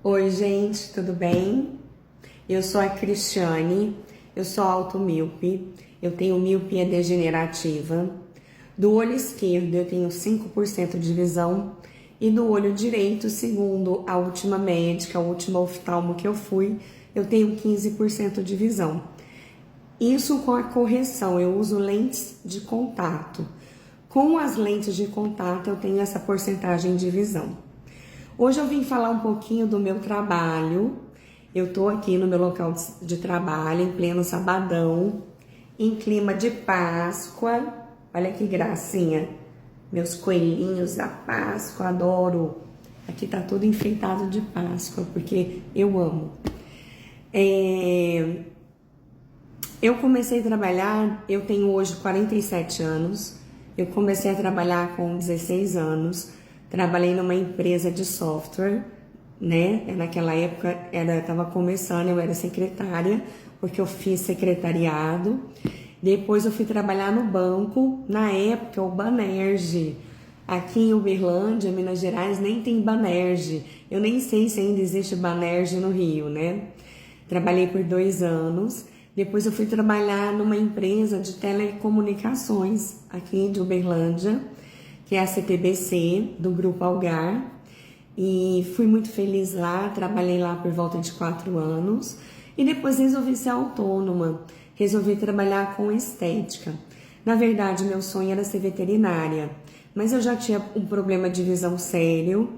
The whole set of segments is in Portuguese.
Oi, gente, tudo bem? Eu sou a Cristiane, eu sou automíope, eu tenho miopia degenerativa. Do olho esquerdo eu tenho 5% de visão e do olho direito, segundo a última médica, a última oftalmo que eu fui, eu tenho 15% de visão. Isso com a correção, eu uso lentes de contato. Com as lentes de contato eu tenho essa porcentagem de visão. Hoje eu vim falar um pouquinho do meu trabalho. Eu tô aqui no meu local de trabalho, em pleno sabadão, em clima de Páscoa. Olha que gracinha. Meus coelhinhos da Páscoa, adoro. Aqui tá tudo enfeitado de Páscoa, porque eu amo. Eu comecei a trabalhar, eu tenho hoje 47 anos. Eu comecei a trabalhar com 16 anos. Trabalhei numa empresa de software, né? Naquela época estava começando, eu era secretária, porque eu fiz secretariado. Depois eu fui trabalhar no banco, na época o Banerj. Aqui em Uberlândia, Minas Gerais, nem tem Banerj. Eu nem sei se ainda existe Banerj no Rio, né? Trabalhei por 2 anos. Depois eu fui trabalhar numa empresa de telecomunicações aqui de Uberlândia, que é a CTBC, do Grupo Algar, e fui muito feliz lá, trabalhei lá por volta de 4 anos, e depois resolvi ser autônoma, resolvi trabalhar com estética. Na verdade, meu sonho era ser veterinária, mas eu já tinha um problema de visão sério,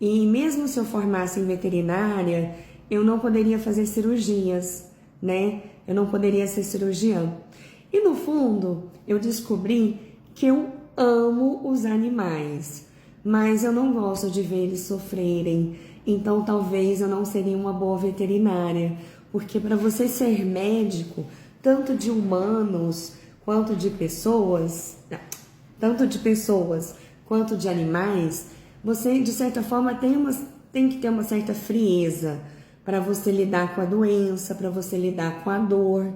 e mesmo se eu formasse em veterinária, eu não poderia fazer cirurgias, né? Eu não poderia ser cirurgiã. E no fundo, eu descobri que eu amo os animais, mas eu não gosto de ver eles sofrerem, então talvez eu não seria uma boa veterinária, porque para você ser médico, tanto de humanos quanto de pessoas, quanto de animais, você de certa forma tem que ter uma certa frieza para você lidar com a doença, para você lidar com a dor.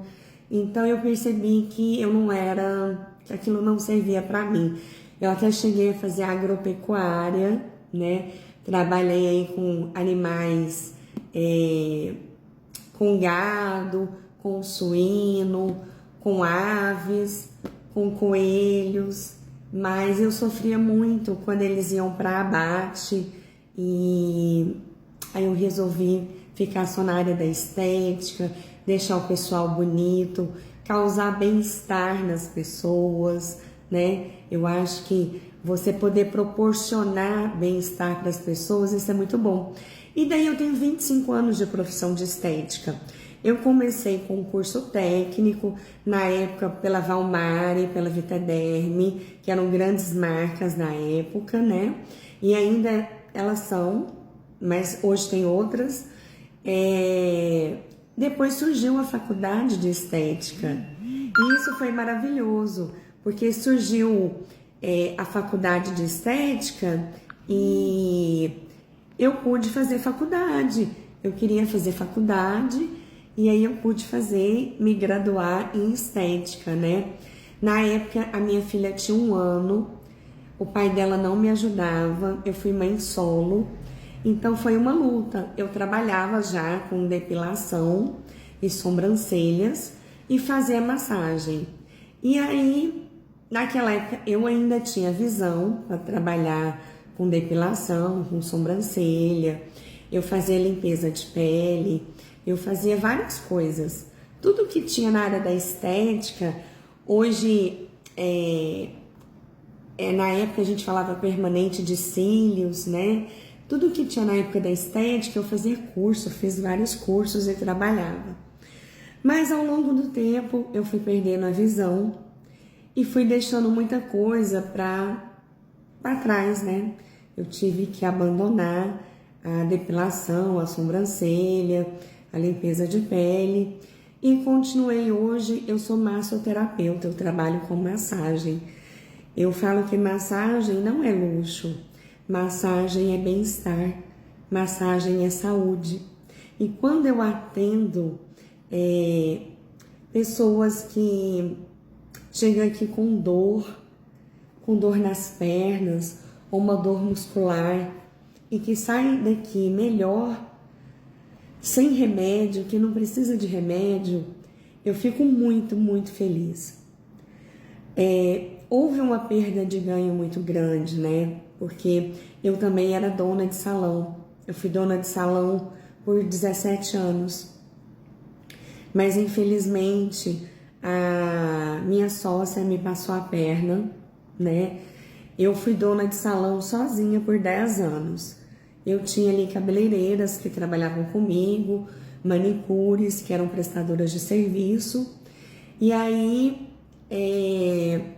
Então eu percebi que eu não era, que aquilo não servia para mim. Eu até cheguei a fazer agropecuária, né? Trabalhei aí com animais, com gado, com suíno, com aves, com coelhos, mas eu sofria muito quando eles iam para abate e aí eu resolvi ficar só na área da estética, deixar o pessoal bonito, causar bem-estar nas pessoas, né? Eu acho que você poder proporcionar bem-estar para as pessoas, isso é muito bom. E daí eu tenho 25 anos de profissão de estética. Eu comecei com um curso técnico, na época pela Valmare, pela Vitaderm, que eram grandes marcas na época, né? E ainda elas são, mas hoje tem outras. Depois surgiu a faculdade de estética e isso foi maravilhoso, porque surgiu a faculdade de estética e eu pude fazer faculdade. Eu queria fazer faculdade e aí eu pude me graduar em estética, né? Na época a minha filha tinha 1 ano, o pai dela não me ajudava, eu fui mãe solo. Então foi uma luta. Eu trabalhava já com depilação e sobrancelhas e fazia massagem. E aí, naquela época, eu ainda tinha visão para trabalhar com depilação, com sobrancelha. Eu fazia limpeza de pele, eu fazia várias coisas. Tudo que tinha na área da estética, hoje, na época a gente falava permanente de cílios, né? Tudo que tinha na época da estética, eu fazia curso, fiz vários cursos e trabalhava. Mas ao longo do tempo, eu fui perdendo a visão e fui deixando muita coisa para trás, né? Eu tive que abandonar a depilação, a sobrancelha, a limpeza de pele e continuei hoje. Eu sou massoterapeuta, eu trabalho com massagem. Eu falo que massagem não é luxo. Massagem é bem-estar, massagem é saúde. E quando eu atendo pessoas que chegam aqui com dor nas pernas, ou uma dor muscular, e que saem daqui melhor, sem remédio, que não precisa de remédio, eu fico muito, muito feliz. Houve uma perda de ganho muito grande, né? Porque eu também era dona de salão. Eu fui dona de salão por 17 anos. Mas infelizmente a minha sócia me passou a perna, né? Eu fui dona de salão sozinha por 10 anos. Eu tinha ali cabeleireiras que trabalhavam comigo, manicures que eram prestadoras de serviço. E aí,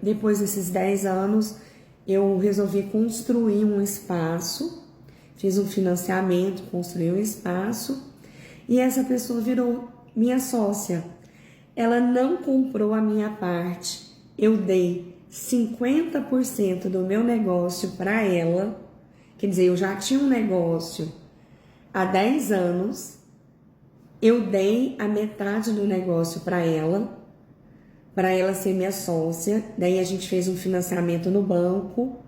depois desses 10 anos, eu resolvi construir um espaço, fiz um financiamento, construí um espaço e essa pessoa virou minha sócia. Ela não comprou a minha parte, eu dei 50% do meu negócio para ela. Quer dizer, eu já tinha um negócio há 10 anos, eu dei a metade do negócio para ela ser minha sócia. Daí a gente fez um financiamento no banco,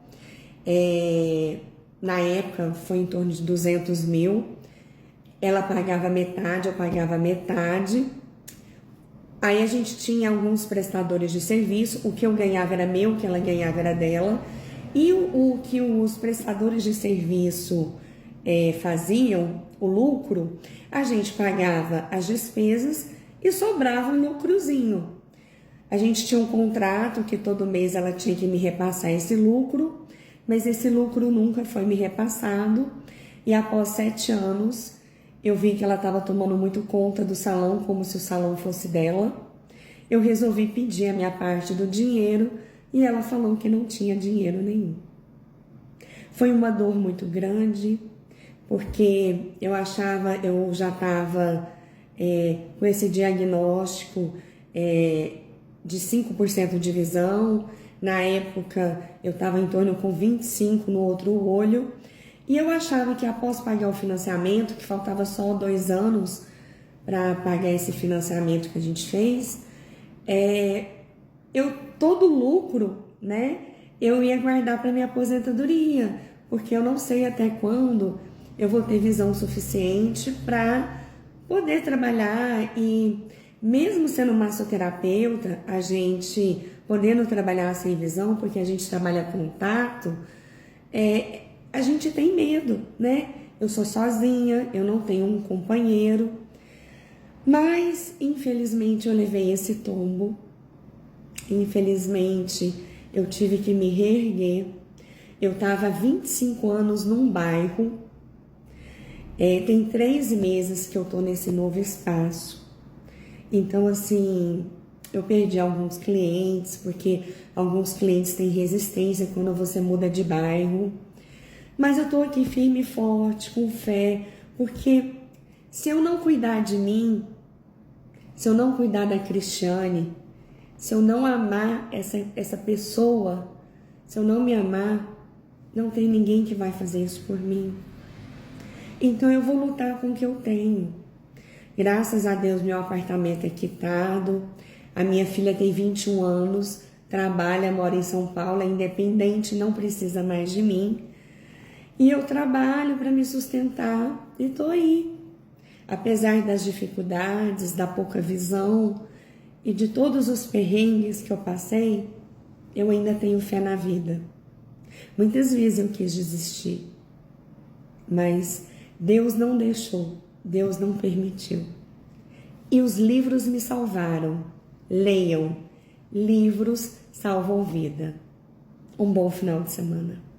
na época foi em torno de 200 mil, ela pagava metade, eu pagava metade. Aí a gente tinha alguns prestadores de serviço, o que eu ganhava era meu, o que ela ganhava era dela. E o que os prestadores de serviço faziam, o lucro, a gente pagava as despesas e sobrava um lucrozinho. A gente tinha um contrato que todo mês ela tinha que me repassar esse lucro, mas esse lucro nunca foi me repassado. E após 7 anos, eu vi que ela estava tomando muito conta do salão, como se o salão fosse dela. Eu resolvi pedir a minha parte do dinheiro e ela falou que não tinha dinheiro nenhum. Foi uma dor muito grande, porque eu já estava com esse diagnóstico de 5% de visão. Na época, eu estava em torno com 25 no outro olho. E eu achava que após pagar o financiamento, que faltava só 2 anos para pagar esse financiamento que a gente fez, todo lucro, né, eu ia guardar para minha aposentadoria, porque eu não sei até quando eu vou ter visão suficiente para poder trabalhar. E mesmo sendo massoterapeuta, a gente podendo trabalhar sem visão, porque a gente trabalha com tato, a gente tem medo, né? Eu sou sozinha, eu não tenho um companheiro, mas infelizmente eu levei esse tombo, infelizmente eu tive que me reerguer. Eu estava há 25 anos num bairro, tem 13 meses que eu tô nesse novo espaço, então assim, eu perdi alguns clientes, porque alguns clientes têm resistência quando você muda de bairro. Mas eu tô aqui firme e forte, com fé, porque se eu não cuidar de mim, se eu não cuidar da Cristiane, se eu não amar essa pessoa, se eu não me amar, não tem ninguém que vai fazer isso por mim. Então eu vou lutar com o que eu tenho. Graças a Deus meu apartamento é quitado, a minha filha tem 21 anos, trabalha, mora em São Paulo, é independente, não precisa mais de mim. E eu trabalho para me sustentar e tô aí. Apesar das dificuldades, da pouca visão e de todos os perrengues que eu passei, eu ainda tenho fé na vida. Muitas vezes eu quis desistir, mas Deus não deixou, Deus não permitiu. E os livros me salvaram. Leiam, livros salvam vida. Um bom final de semana.